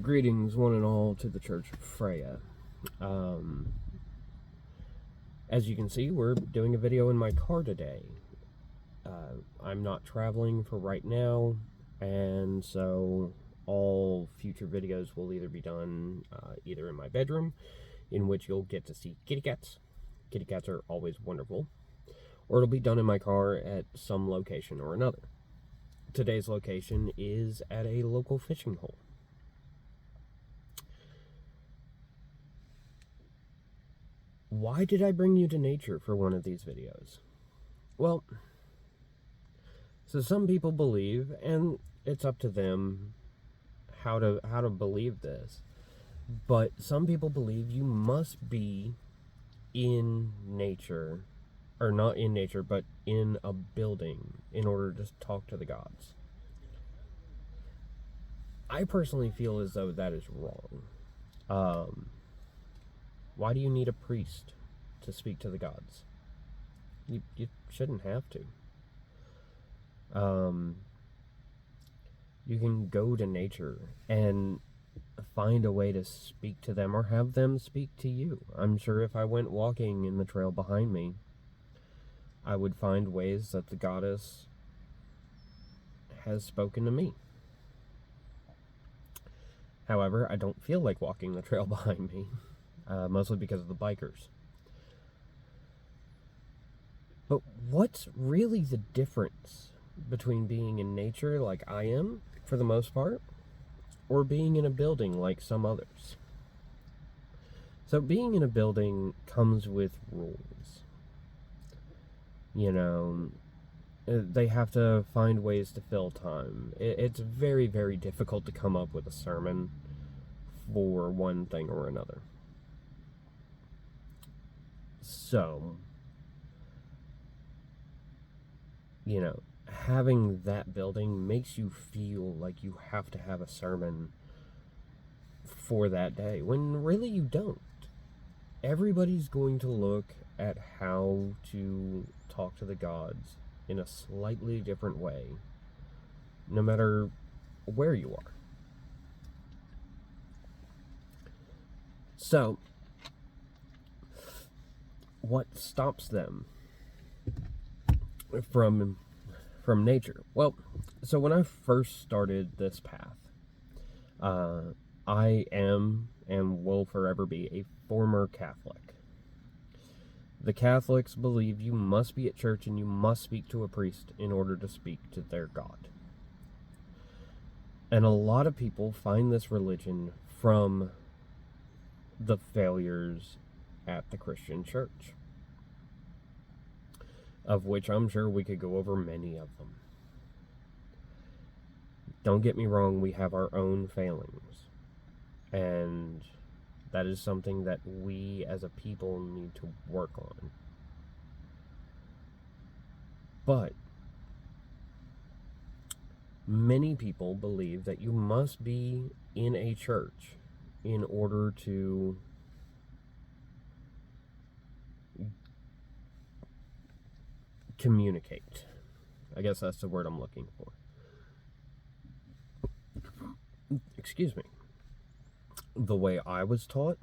Greetings, one and all, to the Church of Freya. As you can see, we're doing a video in my car today. I'm not traveling for right now, and so all future videos will either be done either in my bedroom, in which you'll get to see kitty cats. Kitty cats are always wonderful. Or it'll be done in my car at some location or another. Today's location is at a local fishing hole. Why did I bring you to nature for one of these videos? Well, so some people believe, and it's up to them how to believe this, but some people believe you must be in nature, or not in nature, but in a building in order to talk to the gods. I personally feel as though that is wrong. Why do you need a priest to speak to the gods? You shouldn't have to. You can go to nature and find a way to speak to them or have them speak to you. I'm sure if I went walking in the trail behind me, I would find ways that the goddess has spoken to me. However, I don't feel like walking the trail behind me. Mostly because of the bikers. But what's really the difference between being in nature like I am, for the most part, or being in a building like some others? So being in a building comes with rules. You know, they have to find ways to fill time. It's very, very difficult to come up with a sermon for one thing or another. So, you know, having that building makes you feel like you have to have a sermon for that day, when really you don't. Everybody's going to look at how to talk to the gods in a slightly different way, no matter where you are. So, what stops them from nature? Well, so when I first started this path, I am and will forever be a former Catholic. The Catholics believe you must be at church and you must speak to a priest in order to speak to their God. And a lot of people find this religion from the failures at the Christian church, of which I'm sure we could go over many of them. Don't get me wrong, we have our own failings, and that is something that we as a people need to work on. But many people believe that you must be in a church in order to communicate. I guess that's the word I'm looking for. Excuse me. The way I was taught,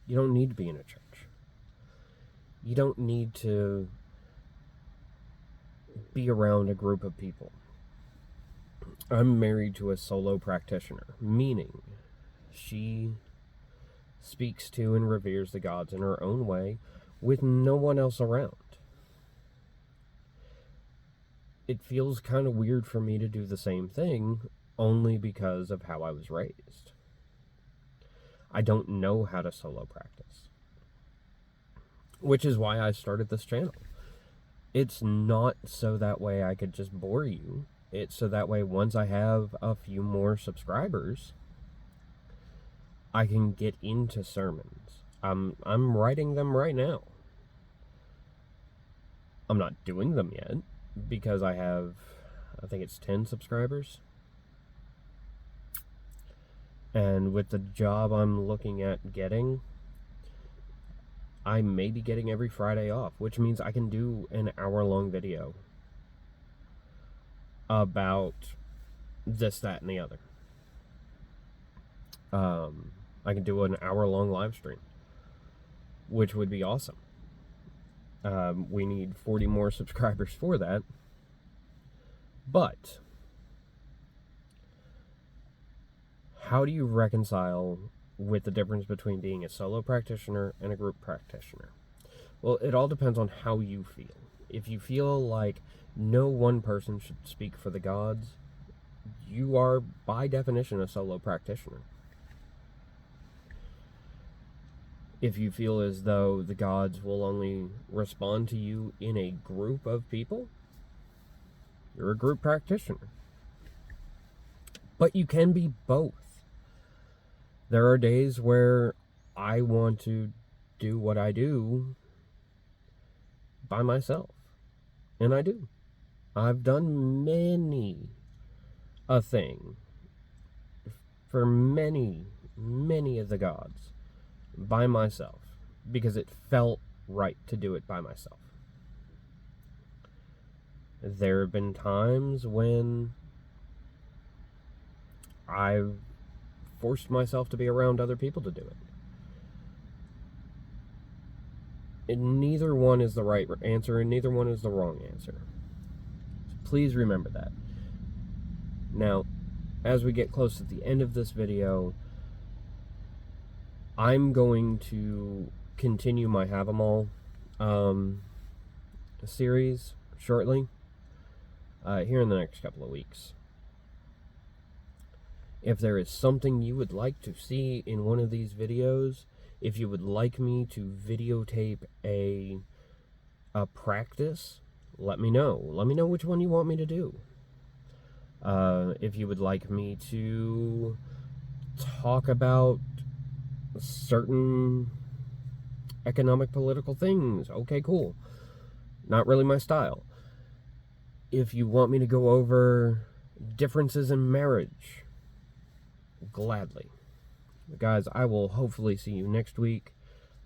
you don't need to be in a church. You don't need to be around a group of people. I'm married to a solo practitioner, meaning she speaks to and reveres the gods in her own way with no one else around. It feels kind of weird for me to do the same thing, only because of how I was raised. I don't know how to solo practice, which is why I started this channel. It's not so that way I could just bore you. It's so that way once I have a few more subscribers, I can get into sermons. I'm writing them right now. I'm not doing them yet, because I think it's 10 subscribers. And with the job I'm looking at getting, I may be getting every Friday off, which means I can do an hour-long video about this, that, and the other. I can do an hour-long live stream, which would be awesome. We need 40 more subscribers for that. But how do you reconcile with the difference between being a solo practitioner and a group practitioner? Well, it all depends on how you feel. If you feel like no one person should speak for the gods, you are, by definition, a solo practitioner. If you feel as though the gods will only respond to you in a group of people, you're a group practitioner. But you can be both. There are days where I want to do what I do by myself. And I do. I've done many a thing for many of the gods by myself because it felt right to do it by myself. There have been times when I've forced myself to be around other people to do it. And neither one is the right answer, and neither one is the wrong answer. So please remember that. Now, as we get close to the end of this video, I'm going to continue my Have 'em All series shortly, here in the next couple of weeks. If there is something you would like to see in one of these videos, if you would like me to videotape a practice, let me know. Let me know which one you want me to do. If you would like me to talk about certain economic, political things, okay, cool. Not really my style. If you want me to go over differences in marriage, gladly. Guys, I will hopefully see you next week.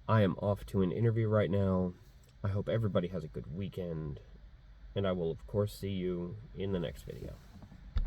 I am off to an interview right now. I hope everybody has a good weekend, and I will, of course, see you in the next video.